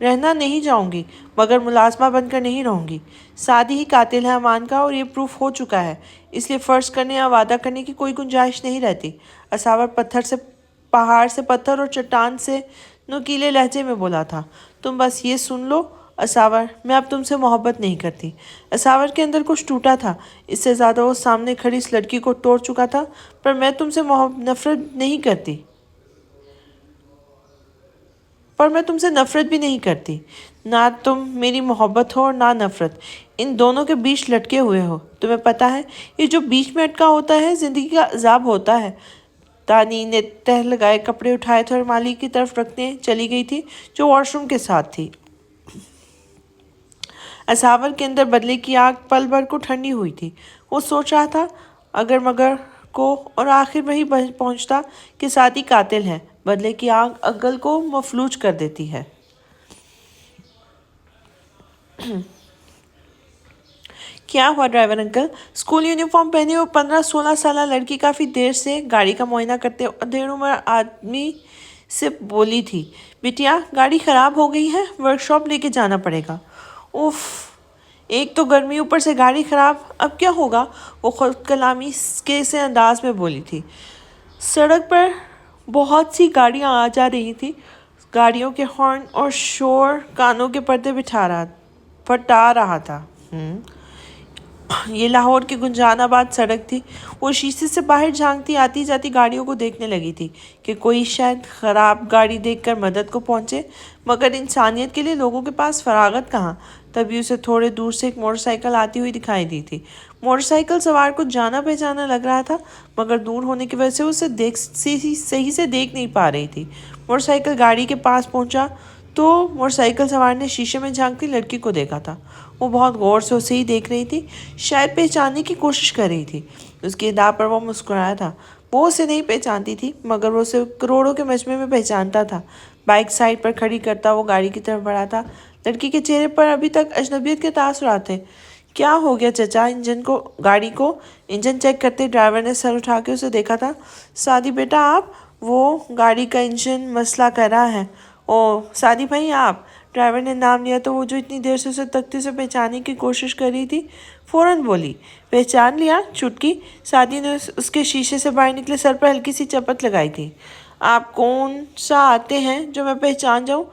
رہنا نہیں چاہوں گی، مگر ملازمہ بن کر نہیں رہوں گی۔ سعدی ہی قاتل ہے امان کا، اور یہ پروف ہو چکا ہے، اس لیے فرض کرنے یا وعدہ کرنے کی کوئی گنجائش نہیں رہتی۔ اساور پہاڑ سے پتھر اور چٹان سے نوکیلے لہجے میں بولا تھا۔ تم بس یہ سن لو اساور، میں اب تم سے محبت نہیں کرتی۔ اساور کے اندر کچھ ٹوٹا تھا، اس سے زیادہ وہ سامنے کھڑی اس لڑکی کو توڑ چکا تھا۔ پر میں تم سے نفرت نہیں کرتی، بھی نہیں کرتی۔ نہ تم میری محبت ہو اور نہ نفرت، ان دونوں کے بیچ لٹکے ہوئے ہو۔ تمہیں پتہ ہے یہ جو بیچ میں اٹکا ہوتا ہے زندگی کا عذاب ہوتا ہے۔ دانین نے تہ لگائے کپڑے اٹھائے تھے اور مالی کی طرف رکھنے چلی گئی تھی جو واش روم کے ساتھ تھی۔ اساور کے اندر بدلے کی آگ پل بھر کو ٹھنڈی ہوئی تھی۔ وہ سوچ رہا تھا اگر مگر کو، اور آخر وہی پہنچتا کہ سعدی قاتل ہے۔ بدلے کی آگ عقل کو مفلوج کر دیتی ہے۔ کیا ہوا ڈرائیور انکل؟ اسکول یونیفارم پہنے وہ 15-16 سالہ لڑکی کافی دیر سے گاڑی کا معائنہ کرتے اور دیر عمر آدمی سے بولی تھی۔ بٹیا گاڑی خراب ہو گئی ہے، ورکشاپ لے کے جانا پڑے گا۔ اوف، ایک تو گرمی اوپر سے گاڑی خراب، اب کیا ہوگا؟ وہ خود کلامی کے سے انداز میں بولی تھی۔ سڑک پر بہت سی گاڑیاں آ جا رہی تھی، گاڑیوں کے ہارن اور شور کانوں کے پردے پھٹا رہا تھا۔ یہ لاہور کی گنجان آباد سڑک تھی۔ وہ شیشے سے باہر جھانکتی آتی جاتی گاڑیوں کو دیکھنے لگی تھی کہ کوئی شاید خراب گاڑی دیکھ کر مدد کو پہنچے، مگر انسانیت کے لیے لوگوں کے پاس فراغت کہاں۔ تبھی اسے تھوڑے دور سے ایک موٹر سائیکل آتی ہوئی دکھائی دی تھی۔ موٹر سائیکل سوار کو جانا پہچانا لگ رہا تھا، مگر دور ہونے کی وجہ سے اسے صحیح سے دیکھ نہیں پا رہی تھی۔ موٹر سائیکل گاڑی کے پاس پہنچا تو موٹر سائیکل سوار نے شیشے میں جھانکتی لڑکی کو دیکھا تھا۔ وہ بہت غور سے اسے ہی دیکھ رہی تھی، شاید پہچاننے کی کوشش کر رہی تھی۔ اس کی ادا پر وہ مسکرایا تھا۔ وہ اسے نہیں پہچانتی تھی، مگر وہ اسے کروڑوں کے مجمع میں پہچانتا تھا۔ بائک سائڈ پر کھڑی کرتا وہ گاڑی کی طرف بڑھا تھا۔ لڑکی کے چہرے پر ابھی تک اجنبیت کے تاثرات تھے۔ کیا ہو گیا چچا؟ گاڑی کو انجن چیک کرتے ڈرائیور نے سر اٹھا کے اسے دیکھا تھا۔ سعدی بیٹا آپ؟ وہ گاڑی کا انجن مسئلہ کر رہا ہے۔ او سعدی بھائی آپ؟ ڈرائیور نے نام لیا تو وہ جو اتنی دیر سے اسے تختی سے پہچاننے کی کوشش کر رہی تھی فوراً بولی، پہچان لیا چٹکی؟ سعدی نے اس کے شیشے سے باہر نکلے سر پر ہلکی سی چپت لگائی تھی۔ آپ کون سا آتے ہیں جو میں پہچان جاؤں؟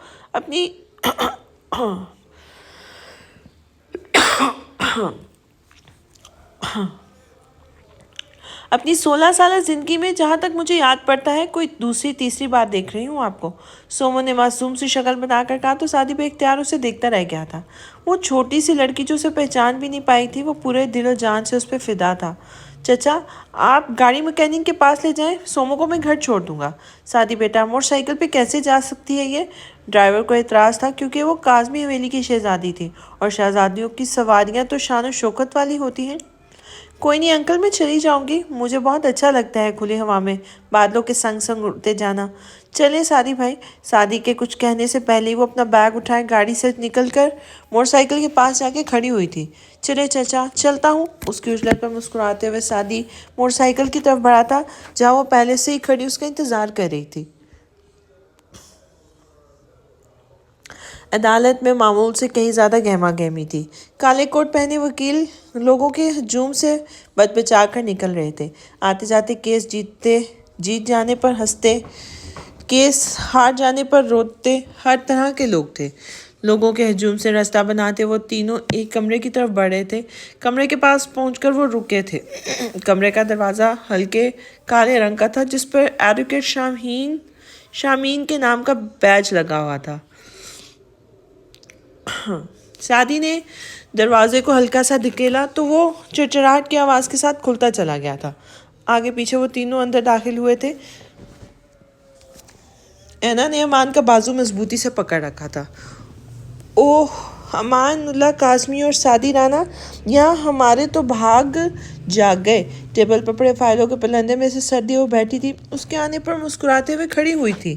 اپنی 16 سالہ زندگی میں جہاں تک مجھے یاد پڑتا ہے کوئی دوسری تیسری بار دیکھ رہی ہوں آپ کو، سومو نے معصوم سی شکل بنا کر کہا تو سعدی بے اختیار اسے دیکھتا رہ گیا تھا۔ وہ چھوٹی سی لڑکی جو اسے پہچان بھی نہیں پائی تھی، وہ پورے دل و جان سے اس پہ فدا تھا۔ چچا آپ گاڑی میکینک کے پاس لے جائیں، سومو کو میں گھر چھوڑ دوں گا۔ سعدی بیٹا موٹر سائیکل پہ کیسے جا سکتی ہے یہ؟ ڈرائیور کو اعتراض تھا کیونکہ وہ کاظمی حویلی کی شہزادی تھی اور شہزادیوں کی سواریاں تو شان و شوکت والی ہوتی ہیں۔ کوئی نہیں انکل، میں چلی جاؤں گی، مجھے بہت اچھا لگتا ہے کھلی ہوا میں بادلوں کے سنگ سنگ اڑتے جانا۔ چلیں سعدی بھائی۔ سعدی کے کچھ کہنے سے پہلے ہی وہ اپنا بیگ اٹھائے گاڑی سے نکل کر موٹر سائیکل کے پاس جا کے کھڑی ہوئی تھی۔ چلے چچا، چلتا ہوں۔ اس کی اجلت پر مسکراتے ہوئے سعدی موٹر سائیکل کی طرف بڑھا تھا جہاں وہ پہلے سے ہی کھڑی اس کا انتظار کر رہی تھی۔ عدالت میں معمول سے کہیں زیادہ گہما گہمی تھی۔ کالے کوٹ پہنے وکیل لوگوں کے ہجوم سے بچا کر نکل رہے تھے۔ آتے جاتے کیس جیت جانے پر ہنستے، کیس ہار جانے پر روتے، ہر طرح کے لوگ تھے۔ لوگوں کے ہجوم سے راستہ بناتے وہ تینوں ایک کمرے کی طرف بڑھ رہے تھے۔ کمرے کے پاس پہنچ کر وہ رکے تھے۔ کمرے کا دروازہ ہلکے کالے رنگ کا تھا جس پر ایڈوکیٹ شامین کے نام کا بیج لگا ہوا تھا۔ سعدی نے دروازے کو ہلکا سا دھکیلا تو وہ چڑچڑاہٹ کی آواز کے ساتھ کھلتا چلا گیا تھا۔ آگے پیچھے وہ تینوں اندر داخل ہوئے تھے۔ اینا نے امان کا بازو مضبوطی سے پکڑ رکھا تھا۔ اوہ امان اللہ کاظمی اور سعدی رانا، یہاں ہمارے تو بھاگ جاگ گئے۔ ٹیبل پر پڑے فائلوں کے پلندے میں سے سردی وہ بیٹھی تھی، اس کے آنے پر مسکراتے ہوئے کھڑی ہوئی تھی۔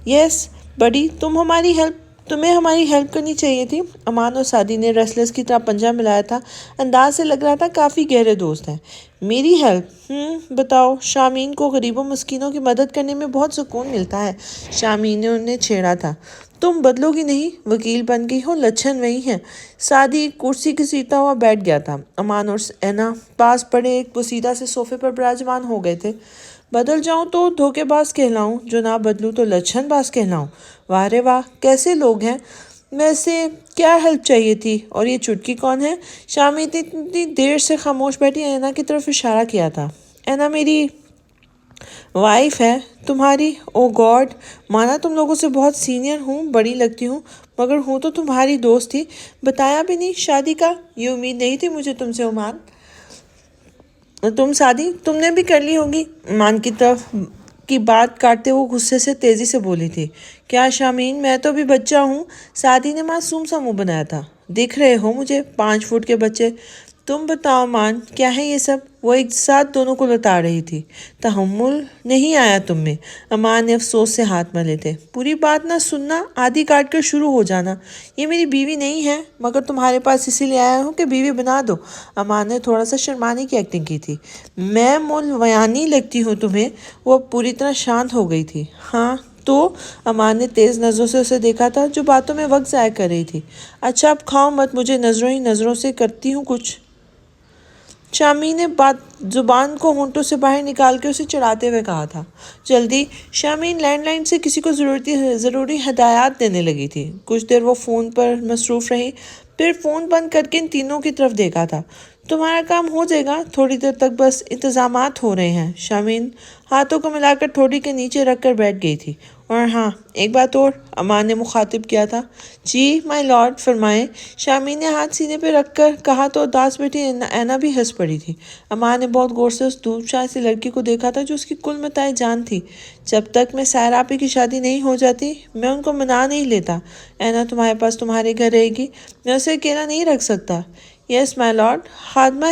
یس بڑی، تمہیں ہماری ہیلپ کرنی چاہیے تھی۔ امان اور سعدی نے ریسلرز کی طرح پنجہ ملایا تھا۔ انداز سے لگ رہا تھا کافی گہرے دوست ہیں۔ میری ہیلپ؟ بتاؤ۔ شامین کو غریبوں مسکینوں کی مدد کرنے میں بہت سکون ملتا ہے، شامین نے انہیں چھیڑا تھا۔ تم بدلو گی نہیں، وکیل بن گئی ہو، لچھن وہی ہیں۔ سعدی کرسی گھسیٹتا ہوا بیٹھ گیا تھا۔ امان اور اینا پاس پڑے ایک بوسیدہ سے صوفے پر براجمان ہو گئے تھے۔ بدل جاؤں تو دھوکے باز کہلاؤں، جو نہ بدلوں تو لچھن باز کہلاؤں۔ واہ رے واہ، کیسے لوگ ہیں! ویسے کیا ہیلپ چاہیے تھی؟ اور یہ چٹکی کون ہے؟ شامی اتنی دیر سے خاموش بیٹھی اینا کی طرف اشارہ کیا تھا۔ اینا میری وائف ہے، تمہاری؟ او گاڈ! مانا تم لوگوں سے بہت سینئر ہوں، بڑی لگتی ہوں، مگر ہوں تو تمہاری دوست تھی، بتایا بھی نہیں شادی کا؟ یہ امید نہیں تھی مجھے تم سے عمان۔ تم شادی تم نے بھی کر لی ہوگی، مان کی طرف کی بات کاٹتے وہ غصے سے تیزی سے بولی تھی۔ کیا شامین، میں تو بھی بچہ ہوں، سعدی نے معصوم سا منہ بنایا تھا۔ دیکھ رہے ہو مجھے، 5 فٹ کے بچے۔ تم بتاؤ مان، کیا ہے یہ سب؟ وہ ایک ساتھ دونوں کو لتا رہی تھی۔ تحمل نہیں آیا تم میں؟ امان نے افسوس سے ہاتھ ملے تھے۔ پوری بات نہ سننا، آدھی کاٹ کر شروع ہو جانا۔ یہ میری بیوی نہیں ہے، مگر تمہارے پاس اسی لیے آیا ہوں کہ بیوی بنا دو۔ امان نے تھوڑا سا شرمانے کی ایکٹنگ کی تھی۔ میں مولویانی لگتی ہوں تمہیں؟ وہ پوری طرح شانت ہو گئی تھی۔ ہاں تو؟ امان نے تیز نظروں سے اسے دیکھا تھا، جو باتوں میں وقت ضائع کر رہی تھی۔ اچھا اب کھاؤ مت، مجھے نظروں ہی نظروں سے کرتی ہوں کچھ۔ شامی نے زبان کو ہونٹوں سے باہر نکال کے اسے چڑھاتے ہوئے کہا تھا۔ جلدی! شامین لینڈ لائن سے کسی کو ضروری ہدایات دینے لگی تھی۔ کچھ دیر وہ فون پر مصروف رہی، پھر فون بند کر کے ان تینوں کی طرف دیکھا تھا۔ تمہارا کام ہو جائے گا، تھوڑی دیر تک بس انتظامات ہو رہے ہیں۔ شامین ہاتھوں کو ملا کر ٹھوڑی کے نیچے رکھ کر بیٹھ گئی تھی۔ اور ہاں ایک بات اور، امان نے مخاطب کیا تھا۔ جی مائی لارڈ، فرمائیں۔ شامین نے ہاتھ سینے پہ رکھ کر کہا تو اداس بیٹھی اینا بھی ہنس پڑی تھی۔ امان نے بہت غور سے اس دودھ چائے سی لڑکی کو دیکھا تھا جو اس کی کل متاع جان تھی۔ جب تک میں سائرہ آپی کی شادی نہیں ہو جاتی، میں ان کو منا نہیں لیتا۔ اینا تمہارے پاس تمہارے گھر رہے گی، میں اسے اکیلا نہیں رکھ سکتا۔ یس مائی لارڈ۔ خاتمہ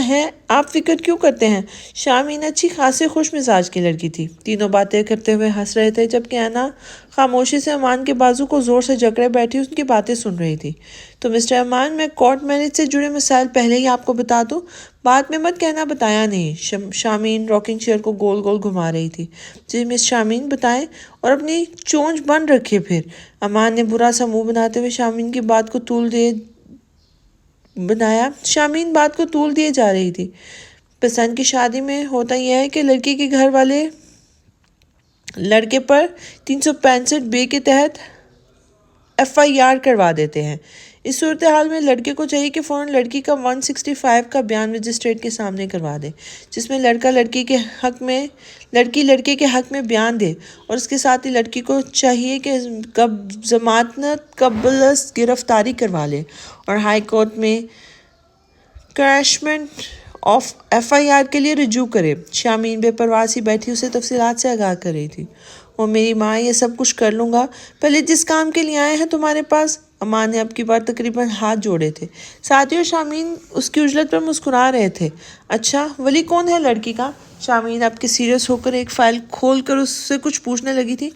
ہے، آپ فکر کیوں کرتے ہیں؟ شامین اچھی خاصی خوش مزاج کی لڑکی تھی۔ تینوں باتیں کرتے ہوئے ہنس رہے تھے، جبکہ اینا خاموشی سے امان کے بازو کو زور سے جکڑے بیٹھی ان کی باتیں سن رہی تھی۔ تو مسٹر امان، میں کورٹ میرج سے جڑے مسائل پہلے ہی آپ کو بتا دوں، بعد میں مت کہنا بتایا نہیں۔ شامین راکنگ چیئر کو گول گول گھما رہی تھی۔ جی مس شامین بتائیں، اور اپنی چونچ بند رکھے پھر۔ امان نے برا سا منہ بناتے ہوئے شامین کی بات کو شامین بات کو طول دیے جا رہی تھی۔ پسند کی شادی میں ہوتا یہ ہے کہ لڑکی کے گھر والے لڑکے پر 365 بے کے تحت FIR کروا دیتے ہیں۔ اس صورتحال میں لڑکے کو چاہیے کہ فوراً لڑکی کا 165 کا بیان مجسٹریٹ کے سامنے کروا دے، جس میں لڑکا لڑکی لڑکے کے حق میں بیان دے، اور اس کے ساتھ ہی لڑکی کو چاہیے کہ ضمانت قبل از گرفتاری کروا لے اور ہائی کورٹ میں کراشمنٹ آف FIR کے لیے رجوع کرے۔ شامین بے پرواہ سی بیٹھی اسے تفصیلات سے آگاہ کر رہی تھی۔ وہ میری ماں، یہ سب کچھ کر لوں گا، پہلے جس کام کے لیے آئے ہیں تمہارے پاس۔ امان نے اب کی بار تقریباً ہاتھ جوڑے تھے۔ ساتھی اور شامین اس کی اجلت پر مسکرا رہے تھے۔ اچھا ولی کون ہے لڑکی کا؟ شامین اب کے سیریس ہو کر ایک فائل کھول کر اس سے کچھ پوچھنے لگی تھی۔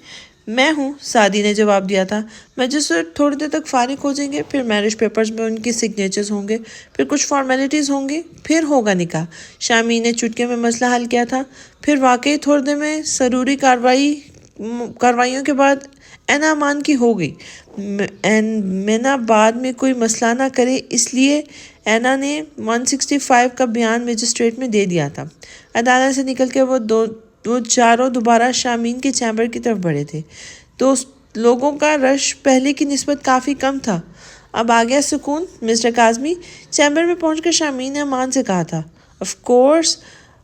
میں ہوں، سعدی نے جواب دیا تھا۔ مجسٹریٹ تھوڑی دیر تک فارغ ہو جائیں گے، پھر میرج پیپرز میں ان کی سگنیچرز ہوں گے، پھر کچھ فارمیلٹیز ہوں گی، پھر ہوگا نکاح۔ شامین نے چٹکے میں مسئلہ حل کیا تھا۔ پھر واقعی تھوڑے دیر میں ضروری کارروائیوں کے بعد اینا امان کی ہو گئی۔ مینا بعد میں کوئی مسئلہ نہ کرے، اس لیے اینا نے 165 کا بیان مجسٹریٹ میں دے دیا تھا۔ عدالت سے نکل کے وہ چاروں دوبارہ شامین کے چیمبر کی طرف بڑھے تھے۔ تو لوگوں کا رش پہلے کی نسبت کافی کم تھا۔ اب آ گیا سکون، مسٹر کاظمی؟ چیمبر میں پہنچ کر شامین نے امان سے کہا تھا۔ Of course.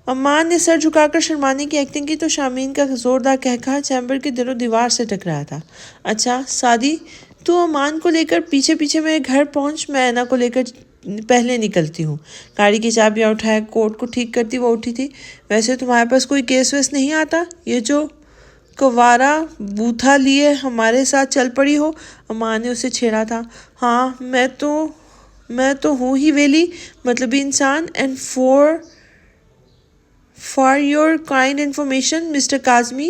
امان نے سر جھکا کر شرمانے کی ایکٹنگ کی تو شامین کا زوردار قہقہہ چیمبر کی در و دیوار سے ٹکرایا تھا۔ اچھا سعدی، تو امان کو لے کر پیچھے پیچھے میرے گھر پہنچ، میں اینا کو لے کر پہلے نکلتی ہوں۔ گاڑی کی چابیاں اٹھائے کوٹ کو ٹھیک کرتی وہ اٹھی تھی۔ ویسے تمہارے پاس کوئی کیس ویس نہیں آتا، یہ جو کوارا بوتھا لیے ہمارے ساتھ چل پڑی ہو؟ امان نے اسے چھیڑا تھا۔ ہاں میں تو ہوں ہی ویلی مطلبی انسان۔ And for your kind information mister Kazmi,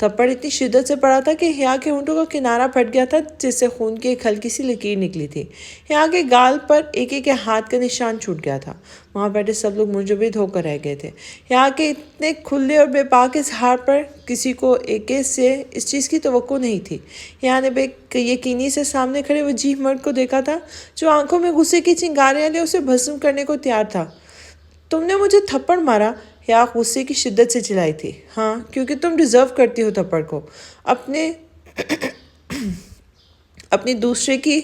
تھپڑ اتنی شدت سے پڑا تھا کہ حیا کے ہونٹوں کا کنارہ پھٹ گیا تھا جس سے خون کی ایک ہلکی سی لکیر نکلی تھی۔ حیا کے گال پر ایک ایک کے ہاتھ کا نشان چھوٹ گیا تھا۔ وہاں بیٹھے سب لوگ منجمد ہو کر رہ گئے تھے۔ حیا کے اتنے کھلے اور بے باک اظہار پر کسی کو ایکے سے اس چیز کی توقع نہیں تھی۔ حیا نے بے یقینی سے سامنے کھڑے وجیح مرد کو دیکھا تھا جو آنکھوں میں غصے کی چنگاریاں لے اسے بھسم کرنے کو تیار تھا۔ تم نے مجھے تھپڑ مارا، حیا غصے کی شدت سے چلائی تھی۔ ہاں، کیونکہ تم ڈیزرو کرتی ہو تھپڑ کو۔ اپنی دوسرے کی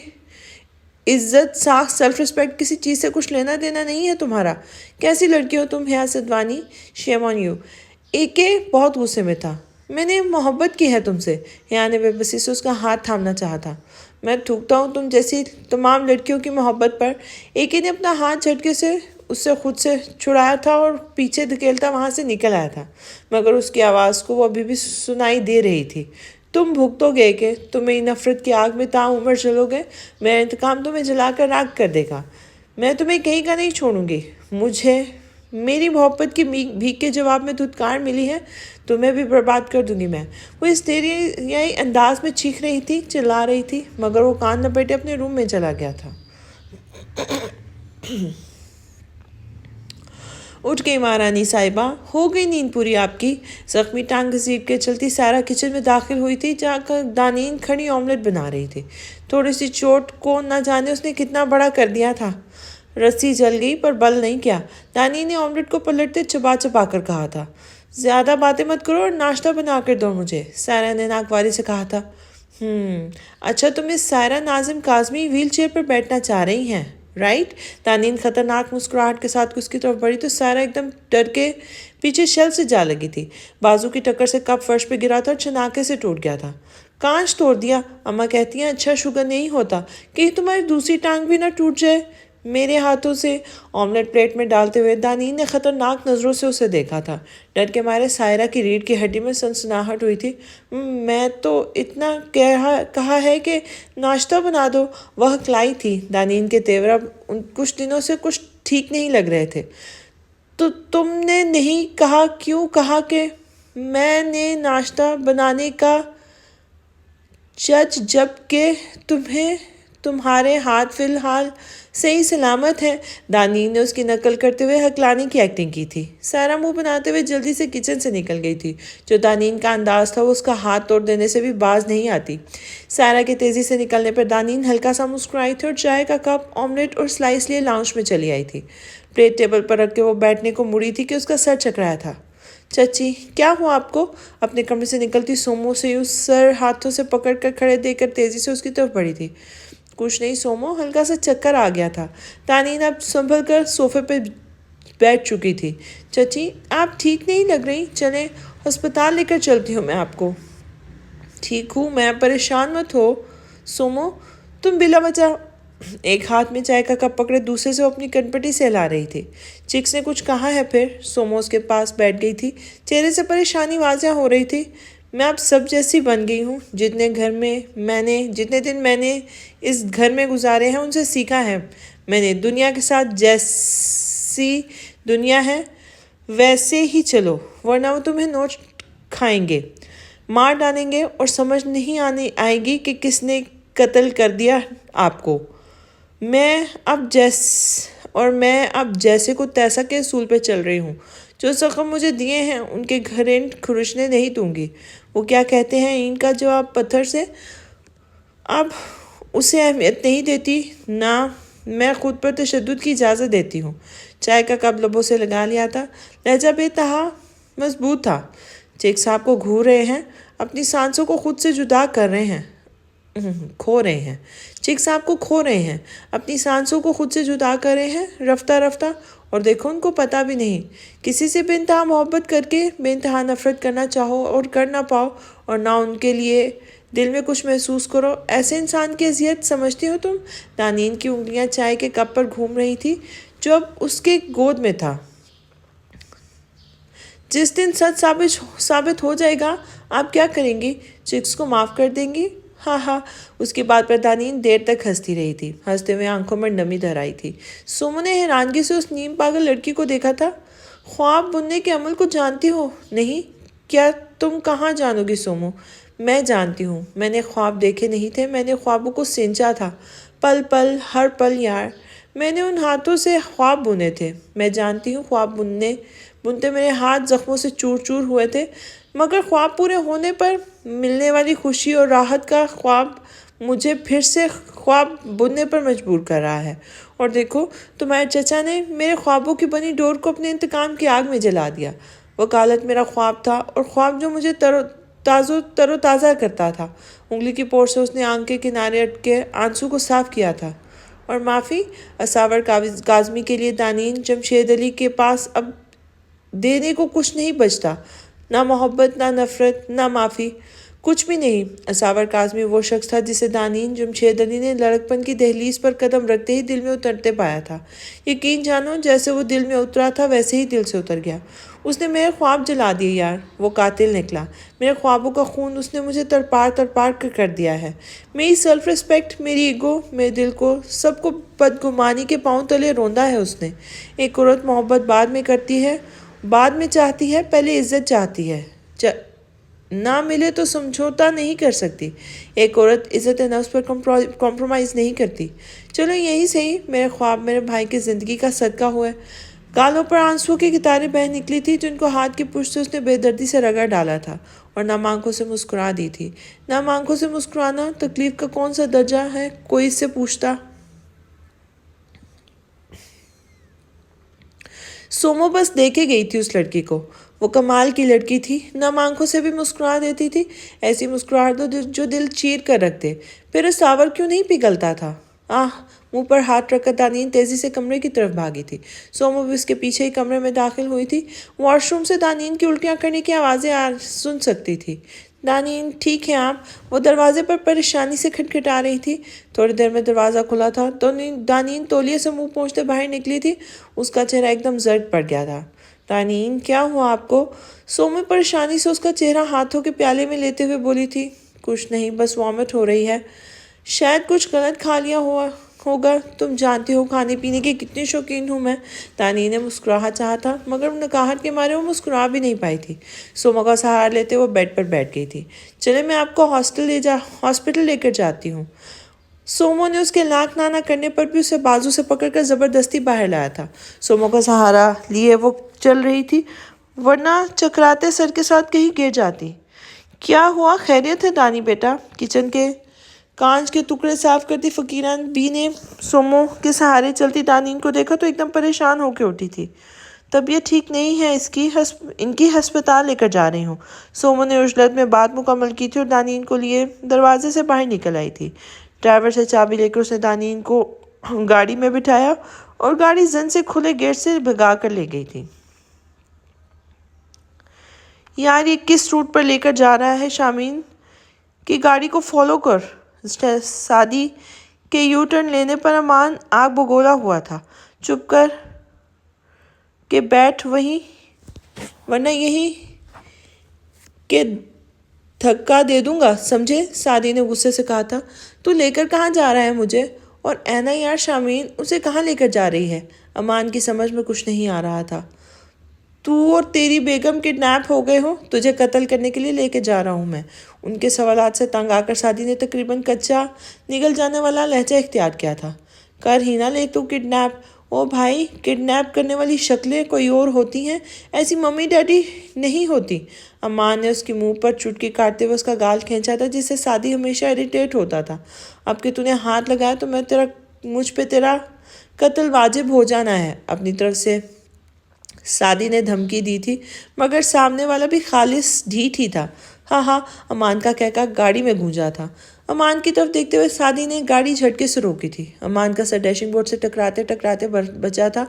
عزت، ساکھ، سیلف ریسپیکٹ کسی چیز سے کچھ لینا دینا نہیں ہے تمہارا۔ کیسی لڑکی ہو تم حیا سدوانی، شیم آن یو۔ ایکے بہت غصے میں تھا۔ میں نے محبت کی ہے تم سے۔ حیا نے بے بسی سے اس کا ہاتھ تھامنا چاہا تھا۔ میں تھوکتا ہوں تم جیسی تمام لڑکیوں کی محبت پر۔ ایکے نے اپنا ہاتھ جھٹکے سے اس سے خود سے چھڑایا تھا اور پیچھے دھکیلتا وہاں سے نکل آیا تھا، مگر اس کی آواز کو وہ ابھی بھی سنائی دے رہی تھی۔ تم بھگتو گے کہ تم میری نفرت کی آگ میں تعمر جلو گے۔ میرا انتقام تمہیں جلا کر راکھ کر دے گا۔ میں تمہیں کہیں کا نہیں چھوڑوں گی۔ مجھے میری محبت کی بھیک کے جواب میں دھتکار ملی ہے، تمہیں بھی برباد کر دوں گی میں۔ وہ ہسٹیریائی انداز میں چیخ رہی تھی، چلا رہی تھی، مگر وہ کان لپیٹے اپنے روم میں چلا گیا تھا۔ اٹھ گئی مہارانی صاحبہ، ہو گئی نیند پوری آپ کی؟ زخمی ٹانگ گھسیٹ کے چلتی سائرہ کچن میں داخل ہوئی تھی جہاں دانین کھڑی آملیٹ بنا رہی تھی۔ تھوڑی سی چوٹ کو نہ جانے اس نے کتنا بڑا کر دیا تھا۔ رسی جل گئی پر بل نہیں کیا۔ دانین نے آملیٹ کو پلٹتے چبا چبا کر کہا تھا، زیادہ باتیں مت کرو اور ناشتہ بنا کر دو مجھے، سائرہ نے ناگواری سے کہا تھا۔ اچھا تم اس سائرہ ناظم کاظمی ویل چیئر پر بیٹھنا چاہ رہی ہیں، رائٹ؟ دانین خطرناک مسکراہٹ کے ساتھ اس کی طرف بڑھی تو سائرہ ایک دم ڈر کے پیچھے شیلف سے جا لگی تھی۔ بازو کی ٹکر سے کپ فرش پہ گرا تھا اور چھناکے سے ٹوٹ گیا تھا۔ کانچ توڑ دیا، اماں کہتی ہیں اچھا شوگر نہیں ہوتا، کہ تمہاری دوسری ٹانگ بھی نہ ٹوٹ جائے میرے ہاتھوں سے۔ آملیٹ پلیٹ میں ڈالتے ہوئے دانین نے خطرناک نظروں سے اسے دیکھا تھا۔ ڈر کے مارے سائرہ کی ریڑھ کی ہڈی میں سنسناہٹ ہوئی تھی۔ میں تو اتنا کہا ہے کہ ناشتہ بنا دو، وہ ہکلائی تھی۔ دانین کے تیور اب کچھ دنوں سے کچھ ٹھیک نہیں لگ رہے تھے۔ تو تم نے نہیں کہا، کیوں کہا کہ میں نے ناشتہ بنانے کا جب کہ تمہارے ہاتھ فی الحال صحیح سلامت ہیں؟ دانین نے اس کی نقل کرتے ہوئے ہکلانے کی ایکٹنگ کی تھی۔ سائرہ منہ بناتے ہوئے جلدی سے کچن سے نکل گئی تھی۔ جو دانین کا انداز تھا وہ اس کا ہاتھ توڑ دینے سے بھی باز نہیں آتی۔ سائرہ کے تیزی سے نکلنے پر دانین ہلکا سا مسکرائی تھی اور چائے کا کپ، آملیٹ اور سلائس لیے لاؤنج میں چلی آئی تھی۔ پلیٹ ٹیبل پر رکھ کے وہ بیٹھنے کو مڑی تھی کہ اس کا سر چکرایا تھا۔ چچی کیا ہوا آپ کو؟ اپنے کمرے سے نکلتی سومو سے اس سر ہاتھوں سے پکڑ کر کھڑے دیکھ کر تیزی سے اس کی طرف بڑھی تھی۔ کچھ نہیں سومو، ہلکا سا چکر آ گیا تھا۔ دانین اب سنبھل کر صوفے پہ بیٹھ چکی تھی۔ چچی آپ ٹھیک نہیں لگ رہی، چلیں ہسپتال لے کر چلتی ہوں میں آپ کو۔ ٹھیک ہوں میں، پریشان مت ہو۔ سومو تم بلا وجہ ایک ہاتھ میں چائے کا کپ پکڑے دوسرے سے وہ اپنی کنپٹی سے ہلا رہی تھی۔ چکس نے کچھ کہا ہے پھر؟ سومو اس کے پاس بیٹھ گئی تھی، چہرے سے پریشانی واضح ہو رہی تھی۔ میں اب سب جیسی بن گئی ہوں۔ جتنے دن میں نے اس گھر میں گزارے ہیں ان سے سیکھا ہے میں نے، دنیا کے ساتھ جیسی دنیا ہے ویسے ہی چلو، ورنہ وہ تمہیں نوچ کھائیں گے، مار ڈالیں گے اور سمجھ نہیں آئے گی کہ کس نے قتل کر دیا آپ کو۔ میں اب جیسے کو تیسا کے اصول پہ چل رہی ہوں۔ جو زخم مجھے دیے ہیں ان کے گھرینٹ کھرچنے نہیں دوں گی۔ وہ کیا کہتے ہیں اینٹ کا جواب پتھر سے؟ اب اسے اہمیت نہیں دیتی، نہ میں خود پر تشدد کی اجازت دیتی ہوں۔ چائے کا کپ لبوں سے لگا لیا تھا، لہجہ بے تہا مضبوط تھا۔ چیک صاحب کو گھور رہے ہیں، اپنی سانسوں کو خود سے جدا کر رہے ہیں، کھو رہے ہیں۔ چیک صاحب کو کھو رہے ہیں، اپنی سانسوں کو خود سے جدا کر رہے ہیں، رفتہ رفتہ، اور دیکھو ان کو پتہ بھی نہیں۔ کسی سے بے انتہا محبت کر کے بے انتہا نفرت کرنا چاہو اور کر نہ پاؤ، اور نہ ان کے لیے دل میں کچھ محسوس کرو، ایسے انسان کی اذیت سمجھتی ہو تم؟ دانین کی انگلیاں چائے کے کپ پر گھوم رہی تھی جو اب اس کے گود میں تھا۔ جس دن سچ ثابت ہو جائے گا آپ کیا کریں گی؟ چکس کو معاف کر دیں گی؟ ہاں ہاں۔ اس کی بات پر دانین دیر تک ہنستی رہی تھی، ہنستے ہوئے آنکھوں میں نمی دھر آئی تھی۔ سومو نے حیرانگی سے اس نیم پاگل لڑکی کو دیکھا تھا۔ خواب بننے کے عمل کو جانتی ہو نہیں؟ کیا تم کہاں جانو گی سومو؟ میں جانتی ہوں، میں نے خواب دیکھے نہیں تھے، میں نے خوابوں کو سینچا تھا، پل پل ہر پل یار، میں نے ان ہاتھوں سے خواب بنے تھے۔ میں جانتی ہوں خواب بنتے میرے ہاتھ زخموں سے چور چور ہوئے تھے، مگر خواب پورے ہونے پر ملنے والی خوشی اور راحت کا خواب مجھے پھر سے خواب بننے پر مجبور کر رہا ہے۔ اور دیکھو، تمہارے چچا نے میرے خوابوں کی بنی ڈور کو اپنے انتقام کی آگ میں جلا دیا۔ وکالت میرا خواب تھا، اور خواب جو مجھے تر و تازہ کرتا تھا۔ انگلی کی پور سے اس نے آنکھ کے کنارے اٹکے آنسو کو صاف کیا تھا۔ اور معافی، اساور کاظمی کے لیے دانین جمشید علی کے پاس اب دینے کو کچھ نہیں بچتا، نہ محبت، نہ نفرت، نہ معافی، کچھ بھی نہیں۔ اساور کاظمی وہ شخص تھا جسے دانین جمشید علی نے لڑکپن کی دہلیز پر قدم رکھتے ہی دل میں اترتے پایا تھا۔ یقین جانو، جیسے وہ دل میں اترا تھا ویسے ہی دل سے اتر گیا۔ اس نے میرے خواب جلا دیے یار، وہ قاتل نکلا۔ میرے خوابوں کا خون اس نے مجھے تڑپار کر دیا ہے۔ میری سیلف ریسپیکٹ، میری ایگو، میرے دل کو، سب کو بدگمانی کے پاؤں تلے روندا ہے اس نے۔ ایک عورت محبت بعد میں کرتی ہے، بعد میں چاہتی ہے، پہلے عزت چاہتی ہے، نہ ملے تو سمجھوتا نہیں کر سکتی۔ ایک عورت عزت نفس پر کمپرومائز نہیں کرتی۔ چلو یہی صحیح، میرے خواب میرے بھائی کی زندگی کا صدقہ ہوئے۔ گالوں پر آنسوؤں کی قطاریں بہہ نکلی تھی جن کو ہاتھ کی پشت سے اس نے بے دردی سے رگڑ ڈالا تھا، اور نم آنکھوں سے مسکرا دی تھی۔ نم آنکھوں سے مسکرانا تکلیف کا کون سا درجہ ہے، کوئی اس سے پوچھتا؟ سومو بس دیکھے گئی تھی اس لڑکی کو۔ وہ کمال کی لڑکی تھی، نم آنکھوں سے بھی مسکرا دیتی تھی، ایسی مسکراہٹ جو دل چیر کر رکھ دے۔ پھر اساور کیوں نہیں پگھلتا تھا؟ منہ پر ہاتھ رکھ کر دانین تیزی سے کمرے کی طرف بھاگی تھی۔ سومو بھی اس کے پیچھے ہی کمرے میں داخل ہوئی تھی۔ واش روم سے دانین کی الٹیاں کرنے کی آوازیں سن سکتی تھی۔ دانین، ٹھیک ہے آپ؟ وہ دروازے پر پریشانی سے کھٹکھٹا رہی تھی۔ تھوڑی دیر میں دروازہ کھلا تھا۔ دانین تولیے سے منہ پوچھتے باہر نکلی تھی۔ اس کا چہرہ ایک دم زرد پڑ گیا تھا۔ دانین، کیا ہوا آپ کو؟ سومو پریشانی سے اس کا چہرہ ہاتھوں کے پیالے میں لیتے ہوئے بولی تھی۔ کچھ نہیں، بس وامٹ ہو رہی ہے۔ شاید کچھ غلط کھا لیا ہوگا، تم جانتے ہو کھانے پینے کی کتنی شوقین ہوں میں۔ دانین نے مسکراہا چاہا تھا، مگر نکاہٹ کے مارے وہ مسکرا بھی نہیں پائی تھی۔ سومو کا سہارا لیتے وہ بیڈ پر بیٹھ گئی تھی۔ چلے میں آپ کو ہاسپٹل لے کر جاتی ہوں۔ سومو نے اس کے لاک نانا کرنے پر بھی اسے بازو سے پکڑ کر زبردستی باہر لایا تھا۔ سومو کا سہارا لیے وہ چل رہی تھی، ورنہ چکراتے سر کے ساتھ کہیں گر جاتی۔ کیا ہوا، خیریت ہے دانی بیٹا؟ کچن کے کانچ کے ٹکڑے صاف کرتی فقیران بی نے سومو کے سہارے چلتی دانین کو دیکھا تو ایک دم پریشان ہو کے اٹھی تھی۔ طبیعت ٹھیک نہیں ہے ان کی ہسپتال لے کر جا رہی ہوں۔ سومو نے عجلت میں بات مکمل کی تھی اور دانین کو لیے دروازے سے باہر نکل آئی تھی۔ ڈرائیور سے چابی لے کر اس نے دانین کو گاڑی میں بٹھایا اور گاڑی زن سے کھلے گیٹ سے بھگا کر لے گئی تھی۔ یار یہ کس روٹ پر لے کر جا رہا ہے شامین کی گاڑی کو فالو کر۔ سادی کے یو ٹرن لینے پر امان آگ بگولا ہوا تھا۔ چپ کر کے بیٹھ وہیں، ورنہ یہی کہ دھکا دے دوں گا، سمجھے؟ سادی نے غصے سے کہا تھا۔ تو لے کر کہاں جا رہا ہے مجھے؟ اور اینا یار شامین اسے کہاں لے کر جا رہی ہے؟ امان کی سمجھ میں کچھ نہیں آ رہا تھا۔ تو اور تیری بیگم کڈنیپ ہو گئے ہو، تجھے قتل کرنے کے لیے لے کے جا رہا ہوں میں۔ ان کے سوالات سے تنگ آ کر سادی نے تقریباً کچا نگل جانے والا لہجہ اختیار کیا تھا۔ کر ہی نہ لے تو کڈنیپ۔ او بھائی، کڈنیپ کرنے والی شکلیں کوئی اور ہوتی ہیں، ایسی ممی ڈیڈی نہیں ہوتی۔ امان نے اس کے منہ پر چٹکی کاٹتے ہوئے اس کا گال کھینچا تھا، جس سے سادی ہمیشہ اریٹیٹ ہوتا تھا۔ اب کہ تو نے ہاتھ لگایا تو مجھ پہ تیرا قتل واجب ہو جانا ہے اپنی طرف سے، سادی نے دھمکی دی تھی، مگر سامنے والا بھی خالص ڈھیٹ ہی تھا۔ ہاں، امان کا کہکا گاڑی میں گونجا تھا۔ امان کی طرف دیکھتے ہوئے سادی نے گاڑی جھٹکے سے روکی تھی۔ امان کا سر ڈیشنگ بورڈ سے ٹکراتے بچا تھا۔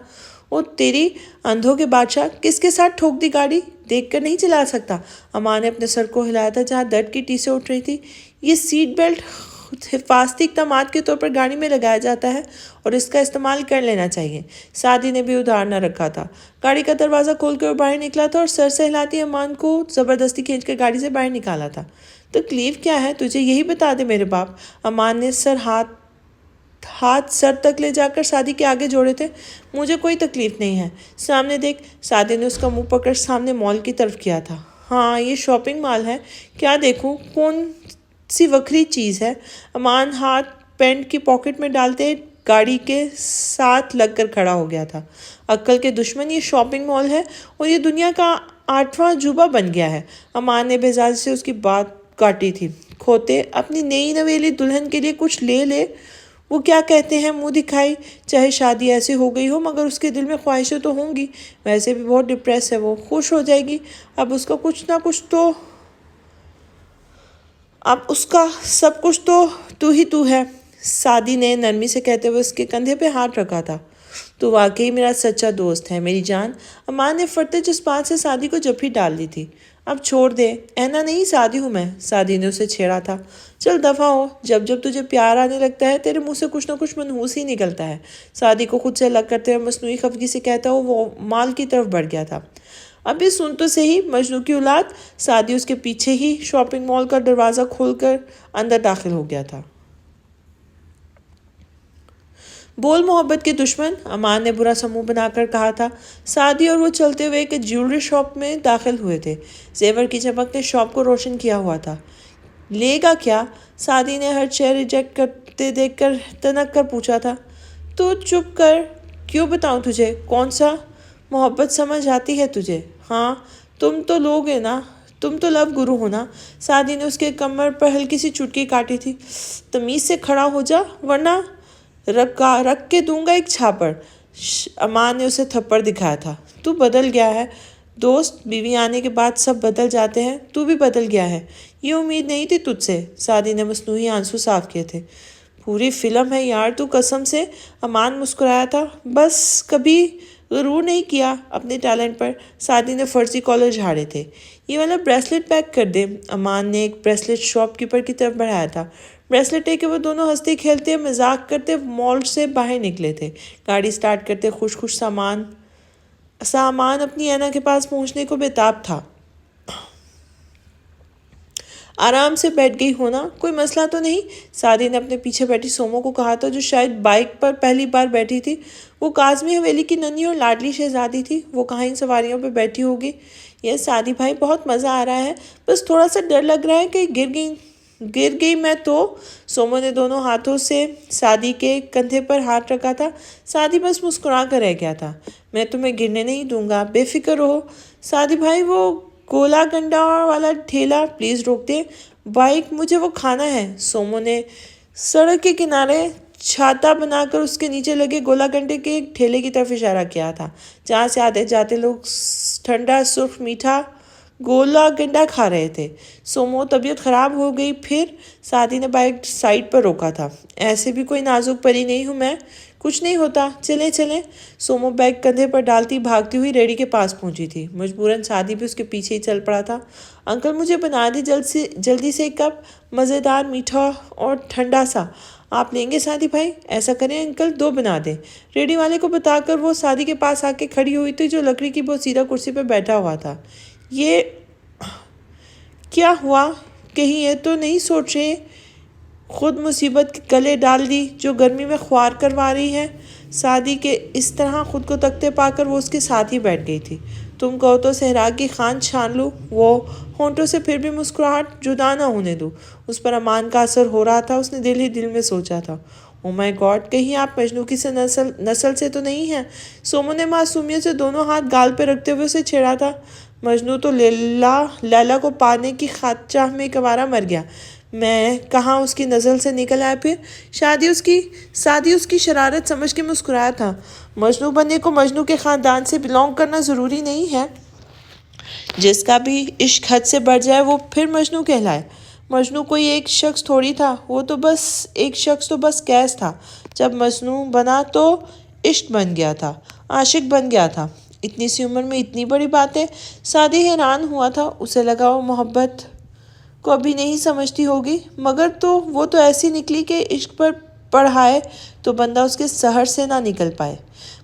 او تیری اندھوں کے بادشاہ، کس کے ساتھ ٹھوک دی گاڑی؟ دیکھ کر نہیں چلا سکتا؟ امان نے اپنے سر کو ہلایا تھا جہاں درد کی ٹیسیں اٹھ رہی تھی۔ یہ سیٹ بیلٹ حفاظتی اقدامات کے طور پر گاڑی میں لگایا جاتا ہے اور اس کا استعمال کر لینا چاہیے۔ سادی نے بھی ادھار نہ رکھا تھا۔ گاڑی کا دروازہ کھول کر باہر نکلا تھا اور سر سے ہلاتی امان کو زبردستی کھینچ کر گاڑی سے باہر نکالا تھا۔ تکلیف کیا ہے تجھے، یہی بتا دے میرے باپ۔ امان نے ہاتھ سر تک لے جا کر سادی کے آگے جوڑے تھے۔ مجھے کوئی تکلیف نہیں ہے، سامنے دیکھ۔ سادی نے اس کا منہ پکڑ سامنے مال کی طرف کیا تھا۔ ہاں یہ شاپنگ مال ہے، کیا دیکھوں، کون سی وکری چیز ہے؟ امان ہاتھ پینٹ کی پاکٹ میں ڈالتے گاڑی کے ساتھ لگ کر کھڑا ہو گیا تھا۔ عقل کے دشمن، یہ شاپنگ مال ہے اور یہ دنیا کا 8واں عجوبہ بن گیا ہے۔ امان نے بےزاری سے اس کی بات کاٹی تھی۔ کھوتے، اپنی نئی نویلی دلہن کے لیے کچھ لے لے، وہ کیا کہتے ہیں منہ دکھائی، چاہے شادی ایسے ہو گئی ہو مگر اس کے دل میں خواہشیں تو ہوں گی، ویسے بھی بہت ڈپریس ہے، وہ خوش ہو جائے گی، اب اس کا کچھ نہ کچھ تو، اب اس کا سب کچھ تو ہی تو ہے۔ سعدی نے نرمی سے کہتے ہوئے اس کے کندھے پہ ہاتھ رکھا تھا۔ تو واقعی میرا سچا دوست ہے میری جان۔ امان نے فرتے جذبات سے سعدی کو جپھی ڈال دی تھی۔ اب چھوڑ دے، اینا نہیں سعدی ہوں میں، سعدی نے اسے چھیڑا تھا۔ چل دفع ہو، جب جب تجھے پیار آنے لگتا ہے تیرے منہ سے کچھ نہ کچھ منحوس ہی نکلتا ہے، سعدی کو خود سے الگ کرتے ہوئے مصنوعی خفگی سے کہتا ہو وہ مال کی طرف بڑھ گیا تھا۔ ابھی سن تو صحیح مجنوں کی اولاد، سعدی اس کے پیچھے ہی شاپنگ مال کا دروازہ کھول کر اندر داخل ہو گیا تھا۔ بول محبت کے دشمن، امان نے برا سا منہ بنا کر کہا تھا۔ سعدی اور وہ چلتے ہوئے ایک جیولری شاپ میں داخل ہوئے تھے۔ زیور کی چمک نے شاپ کو روشن کیا ہوا تھا۔ لے گا کیا؟ سعدی نے ہر شے ریجیکٹ کرتے دیکھ کر تنک کر پوچھا تھا۔ تو چپ کر، کیوں بتاؤں تجھے، کون سا؟ محبت سمجھ آتی ہے تجھے؟ ہاں، تم تو لوگ ہے نا، تم تو لو گرو ہو نا۔ سعدی نے اس کے کمر پر ہلکی سی چٹکی کاٹی تھی۔ تمیز سے کھڑا ہو جا ورنہ رکھ کے دوں گا ایک چھاپڑ۔ امان نے اسے تھپڑ دکھایا تھا۔ تو بدل گیا ہے دوست، بیوی آنے کے بعد سب بدل جاتے ہیں، تو بھی بدل گیا ہے، یہ امید نہیں تھی تجھ سے۔ سعدی نے مصنوعی آنسو صاف کیے تھے۔ پوری فلم ہے یار تو، قسم سے۔ امان مسکرایا تھا۔ بس کبھی غرور نہیں کیا اپنے ٹیلنٹ پر۔ سعدی نے فرضی کالر جھاڑے تھے۔ یہ والا بریسلٹ پیک کر دے، امان نے ایک بریسلٹ شاپ کیپر کی طرف بڑھایا تھا۔ بریسلٹ لے کے وہ دونوں ہنستے کھیلتے مذاق کرتے مال سے باہر نکلے تھے۔ گاڑی سٹارٹ کرتے خوش سامان اپنی اینا کے پاس پہنچنے کو بےتاب تھا۔ آرام سے بیٹھ گئی ہونا، کوئی مسئلہ تو نہیں؟ سعدی نے اپنے پیچھے بیٹھی سومو کو کہا تھا، جو شاید بائک پر پہلی بار بیٹھی تھی۔ وہ کاظمی حویلی کی ننھی اور لاڈلی شہزادی تھی، وہ کہاں ان سواریوں پہ بیٹھی ہوگی۔ یہ سعدی بھائی بہت مزہ آ رہا ہے، بس تھوڑا سا ڈر لگ رہا ہے کہ گر گئی میں تو۔ سومو نے دونوں ہاتھوں سے سعدی کے کندھے پر ہاتھ رکھا تھا۔ سعدی بس مسکرا کر رہ گیا تھا۔ میں تمہیں گرنے نہیں دوں گا، بے فکر رہو۔ سعدی بھائی وہ گولا گنڈا والا ٹھیلا پلیز روک دے، بائک مجھے وہ کھانا ہے۔ سومو نے سڑک کے کنارے چھاتا بنا کر اس کے نیچے لگے گولا گنڈے کے ایک ٹھیلے کی طرف اشارہ کیا تھا، جہاں سے آتے جاتے لوگ ٹھنڈا سرخ میٹھا گولا گنڈا کھا رہے تھے۔ سومو طبیعت خراب ہو گئی پھر؟ سعدی نے بائک سائڈ پر روکا تھا۔ ایسے بھی کوئی نازک پری نہیں ہوں میں، کچھ نہیں ہوتا، چلیں چلیں۔ سومو بیگ کندھے پر ڈالتی بھاگتی ہوئی ریڑی کے پاس پہنچی تھی۔ مجبوراً سعدی بھی اس کے پیچھے ہی چل پڑا تھا۔ انکل مجھے بنا دی جلدی سے ایک کپ، مزیدار میٹھا اور ٹھنڈا سا۔ آپ لیں گے سعدی بھائی؟ ایسا کریں انکل، 2 بنا دیں۔ ریڑی والے کو بتا کر وہ سعدی کے پاس آ کے کھڑی ہوئی تھی، جو لکڑی کی بہت سیدھا کرسی پہ بیٹھا ہوا تھا۔ یہ کیا ہوا؟ کہیں یہ تو نہیں سوچ رہے خود مصیبت کے گلے ڈال دی جو گرمی میں خوار کروا رہی ہے؟ سعدی کے اس طرح خود کو تکتے پا کر وہ اس کے ساتھ ہی بیٹھ گئی تھی۔ تم کہو تو صحرا کی خان چھان لوں، وہ ہونٹوں سے پھر بھی مسکراہٹ جدا نہ ہونے دوں۔ اس پر امان کا اثر ہو رہا تھا، اس نے دل ہی دل میں سوچا تھا، او مائی گاڈ، کہیں آپ مجنوں کی نسل سے تو نہیں ہیں؟ سومو نے معصومیت سے دونوں ہاتھ گال پہ رکھتے ہوئے اسے چھیڑا تھا۔ مجنوں تو لیلا کو پانے کی چاہ میں کنوارا مر گیا، میں کہاں اس کی نزل سے نکل آیا پھر؟ سعدی اس کی شرارت سمجھ کے مسکرایا تھا۔ مجنوں بننے کو مجنوں کے خاندان سے بلونگ کرنا ضروری نہیں ہے، جس کا بھی عشق حد سے بڑھ جائے وہ پھر مجنوں کہلائے۔ مجنوں کوئی ایک شخص تھوڑی تھا، وہ تو بس ایک شخص تو بس قیس تھا، جب مجنوں بنا تو عشق بن گیا تھا، عاشق بن گیا تھا۔ اتنی سی عمر میں اتنی بڑی باتیں، سعدی حیران ہوا تھا، اسے لگا وہ محبت کو ابھی نہیں سمجھتی ہوگی، مگر تو وہ تو ایسی نکلی کہ عشق پر پڑھائے تو بندہ اس کے سحر سے نہ نکل پائے۔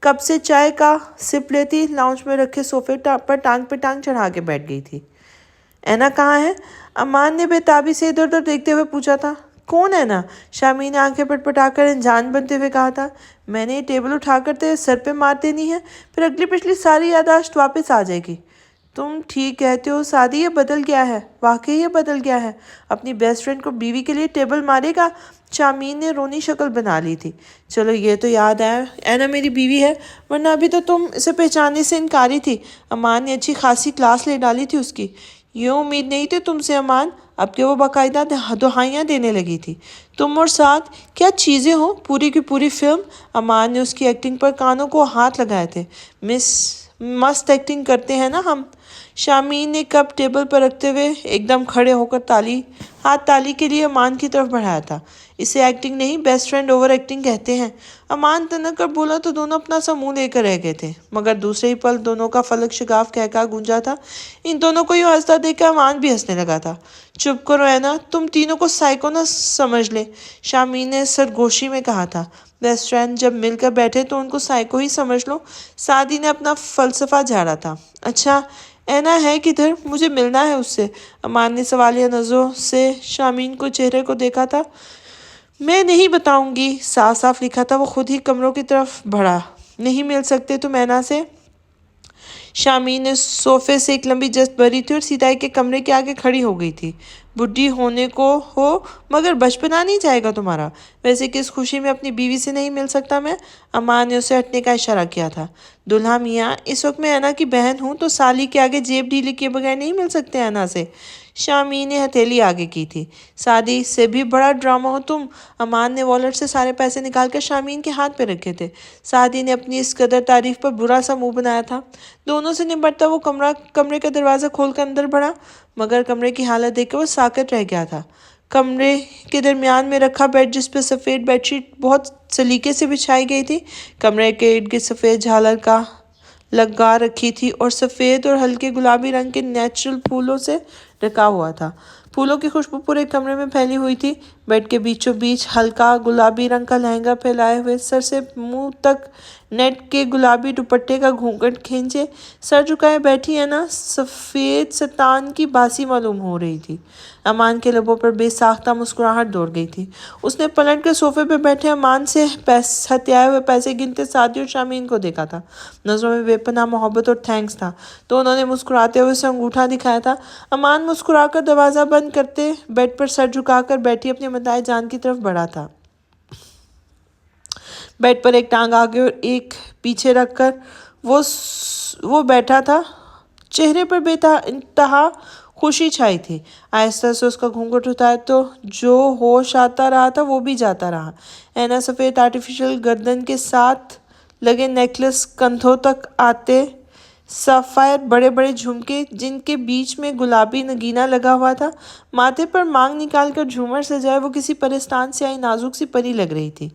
کپ سے چائے کا سپ لیتی لاؤنج میں رکھے صوفے پر ٹانگ پہ ٹانگ چڑھا کے بیٹھ گئی تھی۔ اینا کہاں ہے؟ امان نے بے تابی سے ادھر ادھر دیکھتے ہوئے پوچھا تھا۔ کون اینا؟ شامی نے آنکھیں پٹپٹا کر انجان بنتے ہوئے کہا تھا۔ میں نے یہ ٹیبل اٹھا کر تیرے سر پہ مار دینی ہے، پھر اگلی پچھلی ساری یادداشت واپس آ جائے گی۔ تم ٹھیک کہتے ہو سادی، یہ بدل گیا ہے، واقعی یہ بدل گیا ہے۔ اپنی بیسٹ فرینڈ کو بیوی کے لیے ٹیبل مارے گا؟ شامین نے رونی شکل بنا لی تھی۔ چلو یہ تو یاد ہے اینا میری بیوی ہے، ورنہ ابھی تو تم اسے پہچاننے سے انکاری تھی۔ امان نے اچھی خاصی کلاس لے ڈالی تھی اس کی۔ یہ امید نہیں تھی تم سے امان، اب کہ وہ باقاعدہ دہائیاں دینے لگی تھی۔ تم اور ساتھ کیا چیزیں ہو، پوری کی پوری فلم۔ امان نے اس کی ایکٹنگ پر کانوں کو ہاتھ لگائے تھے۔ مست ایکٹنگ کرتے ہیں نا ہم۔ شامین نے کپ ٹیبل پر رکھتے ہوئے ایک دم کھڑے ہو کر ہاتھ تالی کے لیے امان کی طرف بڑھایا تھا۔ اسے ایکٹنگ نہیں، بیسٹ فرینڈ اوور ایکٹنگ کہتے ہیں۔ امان تنک کر بولا تو دونوں اپنا سا منہ لے کر رہ گئے تھے، مگر دوسرے ہی پل دونوں کا فلک شگاف کہکا گونجا تھا۔ ان دونوں کو یوں ہنستا دیکھ کر امان بھی ہنسنے لگا تھا۔ چپ کرو اینا، تم تینوں کو سائیکو نہ سمجھ لے، شامین نے سرگوشی میں کہا تھا۔ بیسٹ فرینڈ جب مل کر بیٹھے تو ان کو سائیکو ہی سمجھ لو، سعدی نے اپنا فلسفہ جھاڑا تھا۔ اچھا اینا ہے کدھر؟ مجھے ملنا ہے اس سے۔ امان نے سوالیہ نظروں سے شامین کو چہرے کو دیکھا تھا۔ میں نہیں بتاؤں گی، صاف صاف لکھا تھا۔ وہ خود ہی کمروں کی طرف بڑھا۔ نہیں مل سکتے تم اینا سے؟ شامین نے صوفے سے ایک لمبی جست بھری تھی اور سیدھائی کے کمرے کے آگے کھڑی ہو گئی تھی۔ بڈھی ہونے کو ہو مگر بچپنا نہیں جائے گا تمہارا۔ ویسے کس خوشی میں اپنی بیوی سے نہیں مل سکتا میں؟ امان نے اسے ہٹنے کا اشارہ کیا تھا۔ دلہا میاں، اس وقت میں اینا کی بہن ہوں تو سالی کے آگے جیب ڈھیلی کیے بغیر نہیں مل سکتے اینا سے۔ شامین نے ہتھیلی آگے کی تھی۔ سعدی سے بھی بڑا ڈرامہ ہو تم۔ امان نے والٹ سے سارے پیسے نکال کر شامین کے ہاتھ پہ رکھے تھے۔ سعدی نے اپنی اس قدر تعریف پر برا سا منہ بنایا تھا۔ دونوں سے نمٹتا وہ کمرے کا دروازہ کھول کر اندر بڑھا، مگر کمرے کی حالت دیکھ کر وہ ساکت رہ گیا تھا۔ کمرے کے درمیان میں رکھا بیڈ جس پہ سفید بیڈ شیٹ بہت سلیقے سے بچھائی گئی تھی، کمرے کے ارد گرد سفید جھالر کا لگا رکھی تھی اور سفید اور ہلکے گلابی رنگ کے نیچرل پھولوں سے ڈھکا ہوا تھا۔ پھولوں کی خوشبو پورے کمرے میں پھیلی ہوئی تھی۔ بیڈ کے بیچوں بیچ ہلکا گلابی رنگ کا لہنگا پھیلائے ہوئے، سر سے منہ تک نیٹ کے گلابی دوپٹے کا گھونگھٹ کھینچے سر جھکائے بیٹھی اینا سفید ستان کی باسی معلوم ہو رہی تھی۔ امان کے لبوں پر بے ساختہ مسکراہٹ دوڑ گئی تھی۔ اس نے پلٹ کر صوفے پہ بیٹھے امان سے ہتھیائے ہوئے پیسے گنتے سعدی اور شامین کو دیکھا تھا۔ نظروں میں بے پناہ محبت اور تھینکس تھا۔ تو انہوں نے مسکراتے ہوئے اسے انگوٹھا دکھایا تھا۔ امان مسکرا کر دروازہ بند کرتے بیڈ پر سر جھکا کر بیٹھی اپنے متاع جان کی طرف بڑھا تھا۔ بیڈ پر ایک ٹانگ آگے اور ایک پیچھے رکھ کر وہ بیٹھا تھا۔ چہرے پر بے انتہا خوشی چھائی تھی۔ آہستہ سے اس کا گھونگھٹ اٹھایا تو جو ہوش آتا رہا تھا وہ بھی جاتا رہا۔ اینا سفید آرٹیفیشل گردن کے ساتھ لگے نیکلس، کندھوں تک آتے سافائر بڑے بڑے جھمکے جن کے بیچ میں گلابی نگینہ لگا ہوا تھا، ماتھے پر مانگ نکال کر جھومر سجائے وہ کسی پرستان سے آئی نازک سی پری لگ رہی تھی۔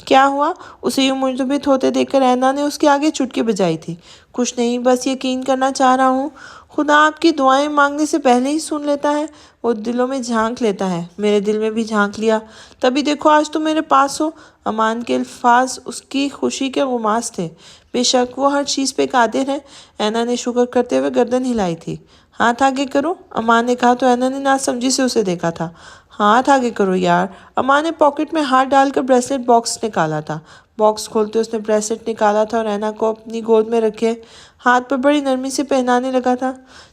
کیا ہوا؟ اسے یوں منجمد ہوتے دیکھ کر اینا نے اس کے آگے چٹکی بجائی تھی۔ کچھ نہیں، بس یقین کرنا چاہ رہا ہوں، خدا آپ کی دعائیں مانگنے سے پہلے ہی سن لیتا ہے، وہ دلوں میں جھانک لیتا ہے۔ میرے دل میں بھی جھانک لیا، تبھی دیکھو آج تم میرے پاس ہو۔ امان کے الفاظ اس کی خوشی کے غماز تھے۔ بے شک وہ ہر چیز پہ قادر ہے، اینا نے شکر کرتے ہوئے گردن ہلائی تھی۔ ہاتھ آگے کرو، امان نے کہا تو اینا نے ناسمجھی سے اسے دیکھا تھا۔ ہاتھ آگے کرو یار۔ امان نے پاکٹ میں ہاتھ ڈال کر بریسلٹ باکس نکالا تھا۔ باکس کھولتے اس نے بریسلٹ نکالا تھا اور اینا کو اپنی گود میں رکھے ہاتھ پر بڑی نرمی سے پہنانے لگا تھا۔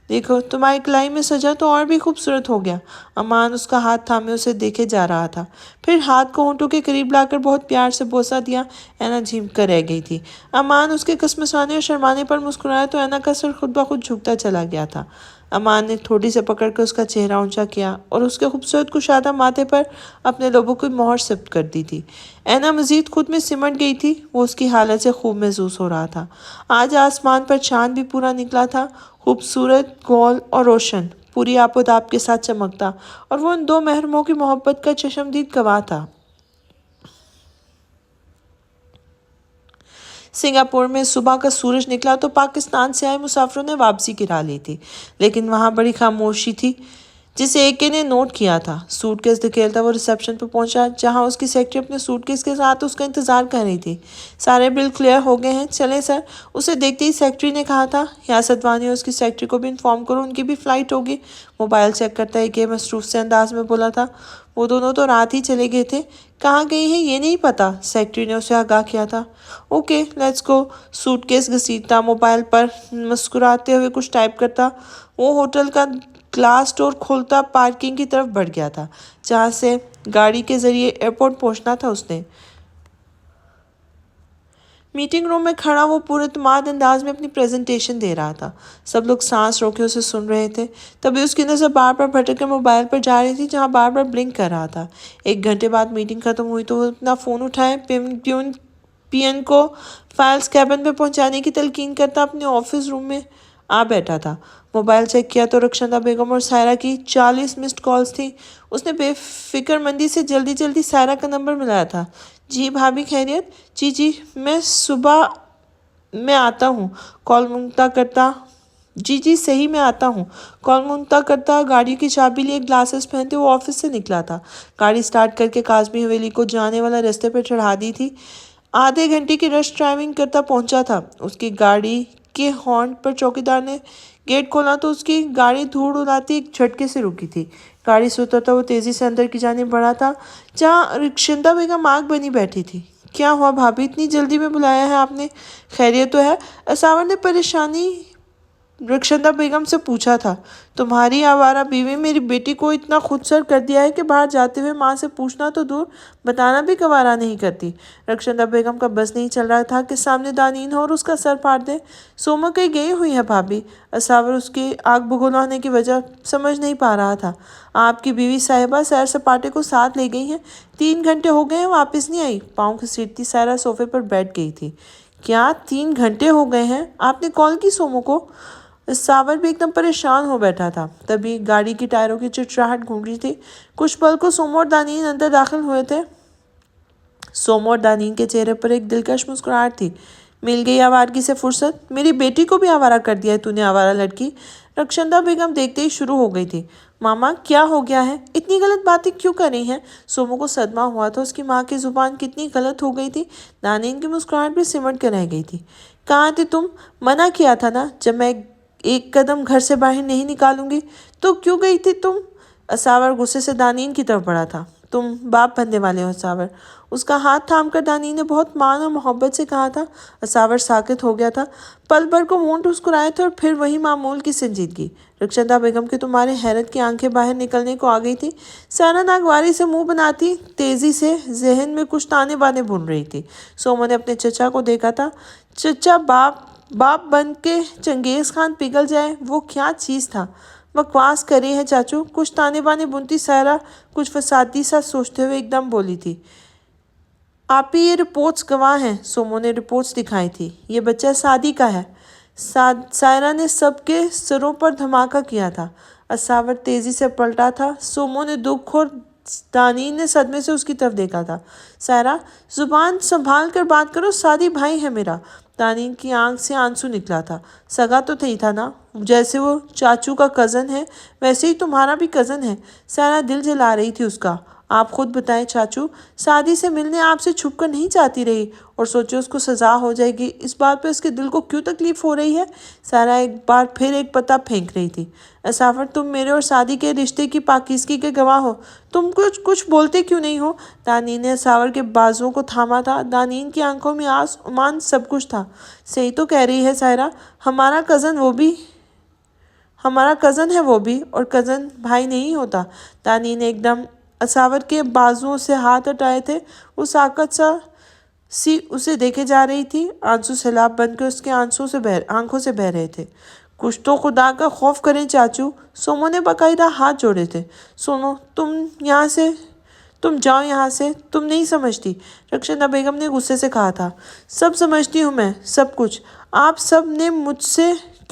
دیکھو تمہاری کلائی میں سجا تو اور بھی خوبصورت ہو گیا۔ امان اس کا ہاتھ تھامے اسے دیکھے جا رہا تھا، پھر ہاتھ کو ہونٹوں کے قریب لا کر بہت پیار سے بوسہ دیا۔ اینا جھمک کر رہ گئی تھی۔ امان اس کے کسمسانے اور شرمانے پر مسکرایا تو اینا کا سر خود بخود جھکتا چلا گیا تھا۔ امان نے تھوڑی سے پکڑ کر اس کا چہرہ اونچا کیا اور اس کے خوبصورت کشادہ ماتھے پر اپنے لبوں کی مہر ثبت کر دی تھی۔ اینا مزید خود میں سمٹ گئی تھی، وہ اس کی حالت سے خوب محسوس ہو رہا تھا۔ آج آسمان پر چاند بھی پورا نکلا تھا، خوبصورت، گول اور روشن، پوری آپ و داب کے ساتھ چمکتا، اور وہ ان دو محرموں کی محبت کا چشمدید گواہ تھا۔ سنگاپور میں صبح کا سورج نکلا تو پاکستان سے آئے مسافروں نے واپسی کی راہ لی تھی، لیکن وہاں بڑی خاموشی تھی۔ جسے ایک نے نوٹ کیا تھا۔ سوٹ کیس دھکیلتا وہ ریسیپشن پہ پہنچا جہاں اس کی سیکرٹری اپنے سوٹ کیس کے ساتھ اس کا انتظار کر رہی تھی۔ سارے بل کلیئر ہو گئے ہیں، چلیں سر، اسے دیکھتے ہی سیکرٹری نے کہا تھا۔ یاسر وانی اور اس کی سیکرٹری کو بھی انفارم کرو، ان کی بھی فلائٹ ہوگی۔ موبائل چیک کرتا ہے کہ مصروف سے انداز میں بولا تھا، وہ دونوں تو رات ہی چلے گئے تھے، کہاں گئی ہیں یہ نہیں پتا، سیکرٹری نے اسے آگاہ کیا تھا۔ Okay let's go. Suitcase گھسیٹتا، موبائل پر مسکراتے ہوئے کچھ ٹائپ کرتا، وہ ہوٹل کا گلاس ڈور کھولتا پارکنگ کی طرف بڑھ گیا تھا جہاں سے گاڑی کے ذریعے ایئرپورٹ پہنچنا تھا۔ اس نے میٹنگ روم میں کھڑا وہ پورے اعتماد انداز میں اپنی پریزنٹیشن دے رہا تھا۔ سب لوگ سانس روکے اسے سن رہے تھے۔ تبھی اس کی نظر بار بار بھٹک کر موبائل پر جا رہی تھی جہاں بار بار بلنک کر رہا تھا۔ 1 گھنٹے بعد میٹنگ ختم ہوئی تو وہ اپنا فون اٹھائے پین کو فائلز کیبن پہ پہنچانے کی تلقین کرتا اپنے آفس روم میں آ بیٹھا تھا۔ موبائل چیک کیا تو رخشندہ بیگم اور سائرہ کی 40 مسڈ کالز تھیں۔ اس نے بے فکر مندی سے جلدی سائرہ کا نمبر ملایا تھا۔ جی بھابی خیریت؟ جی میں صبح میں آتا ہوں، کال منقطع کرتا۔ جی صحیح میں آتا ہوں، کال منقطع کرتا۔ گاڑی کی چابی لیے گلاسز پہنتے وہ آفس سے نکلا تھا۔ گاڑی سٹارٹ کر کے کاظمی حویلی کو جانے والا رستے پہ چڑھا دی تھی۔ آدھے گھنٹے کی رش ڈرائیونگ کرتا پہنچا تھا۔ اس کی گاڑی کے ہارن پر چوکیدار نے گیٹ کھولا تو اس کی گاڑی دھوڑ اڑاتی ایک جھٹکے سے رکی تھی۔ گاڑی سے اترتا وہ تیزی سے اندر کی جانب بڑھا تھا جہاں رخشندہ بیگم آگ بنی بیٹھی تھی۔ کیا ہوا بھابی، اتنی جلدی میں بلایا ہے آپ نے؟ خیریت تو ہے؟ اساور نے پریشانی رخشندہ بیگم سے پوچھا تھا۔ تمہاری آوارہ بیوی میری بیٹی کو اتنا خودسر کر دیا ہے کہ باہر جاتے ہوئے ماں سے پوچھنا تو دور، بتانا بھی گوارا نہیں کرتی۔ رخشندہ بیگم کا بس نہیں چل رہا تھا کہ سامنے دانین ہو اور اس کا سر پھاڑ دے۔ سوما کہیں گئی ہوئی ہے بھابی؟ اساور اس کی آگ بگولا ہونے کی وجہ سمجھ نہیں پا رہا تھا۔ آپ کی بیوی صاحبہ سیر سپاٹے کو ساتھ لے گئی ہیں، 3 گھنٹے ہو گئے ہیں واپس نہیں آئی۔ پاؤں گھسیٹتی سائرہ صوفے پر بیٹھ گئی تھی۔ کیا 3 گھنٹے ہو گئے ہیں؟ آپ نے کال کی سومو کو؟ اساور بھی ایک دم پریشان ہو بیٹھا تھا۔ تبھی گاڑی کی ٹائروں کی چرچراہٹ گونج رہی تھی۔ کچھ پل کو سومو اور دانین اندر داخل ہوئے تھے۔ سومو اور دانین کے چہرے پر ایک دلکش مسکراہٹ تھی۔ مل گئی آوارگی سے فرصت؟ میری بیٹی کو بھی آوارہ کر دیا ہے تو نے آوارہ لڑکی؟ رخشندہ بیگم دیکھتے ہی شروع ہو گئی تھی۔ ماما کیا ہو گیا ہے؟ اتنی غلط باتیں کیوں کر رہی ہیں؟ سومو کو صدمہ ہوا تھا، اس کی ماں کی زبان کتنی غلط ہو گئی تھی۔ دانین کی مسکراہٹ بھی سمٹ کر رہ گئی تھی۔ کہاں تھے تم؟ منع کیا تھا نا، جب میں 1 قدم گھر سے باہر نہیں نکالوں گی تو کیوں گئی تھی تم؟ اساور غصے سے دانین کی طرف بڑھا تھا۔ تم باپ بننے والے ہو اساور، اس کا ہاتھ تھام کر دانین نے بہت مان اور محبت سے کہا تھا۔ اساور ساکت ہو گیا تھا، پل بھر کو ہونٹ مسکرائے تھے اور پھر وہی معمول کی سنجیدگی۔ رخشندہ بیگم کے تمہارے حیرت کی آنکھیں باہر نکلنے کو آ گئی تھی۔ سائرہ ناگواری سے منہ بناتی تیزی سے ذہن میں کچھ تانے بانے بن رہی تھی۔ سومو نے اپنے چچا کو دیکھا تھا۔ چچا باپ بن کے چنگیز خان پگھل جائے، وہ کیا چیز تھا؟ بکواس کری ہے چاچو، کچھ تانے بانے بنتی سائرہ کچھ فسادی سا سوچتے ہوئے ایک دم بولی تھی۔ آپی یہ رپورٹس گواہ ہیں۔ سومو نے رپورٹس دکھائی تھی۔ یہ بچہ سعدی کا ہے۔ سائرہ نے سب کے سروں پر دھماکہ کیا تھا۔ اساور تیزی سے پلٹا تھا۔ سومو نے دکھ اور دانین نے صدمے سے اس کی طرف دیکھا تھا۔ سائرہ زبان سنبھال کر بات کرو، سعدی بھائی ہے میرا۔ دانین کی آنکھ سے آنسو نکلا تھا۔ سگا تو تھی تھا نا، جیسے وہ چاچو کا کزن ہے ویسے ہی تمہارا بھی کزن ہے۔ سائرہ دل جلا رہی تھی اس کا۔ آپ خود بتائیں چاچو، سعدی سے ملنے آپ سے چھپ کر نہیں جاتی رہی، اور سوچو اس کو سزا ہو جائے گی، اس بات پہ اس کے دل کو کیوں تکلیف ہو رہی ہے؟ سائرہ ایک بار پھر ایک پتا پھینک رہی تھی۔ اساور تم میرے اور سعدی کے رشتے کی پاکیزگی کے گواہ ہو، تم کچھ بولتے کیوں نہیں ہو؟ دانین نے اساور کے بازوؤں کو تھاما تھا۔ دانین کی آنکھوں میں آس امان سب کچھ تھا۔ صحیح تو کہہ رہی ہے سائرہ، ہمارا کزن ہے وہ بھی، اور کزن بھائی نہیں ہوتا۔ دانین نے ایک دم اساور کے بازوؤں سے ہاتھ ہٹائے تھے۔ وہ ساکت سی اسے دیکھے جا رہی تھی۔ آنسو سیلاب بن کے اس کے آنکھوں سے بہہ رہے تھے۔ کچھ تو خدا کا خوف کریں چاچو۔ سومو نے باقاعدہ ہاتھ جوڑے تھے۔ سومو تم جاؤ یہاں سے، تم نہیں سمجھتی، رخشندہ بیگم نے غصے سے کہا تھا۔ سب سمجھتی ہوں میں، سب کچھ۔ آپ سب نے مجھ سے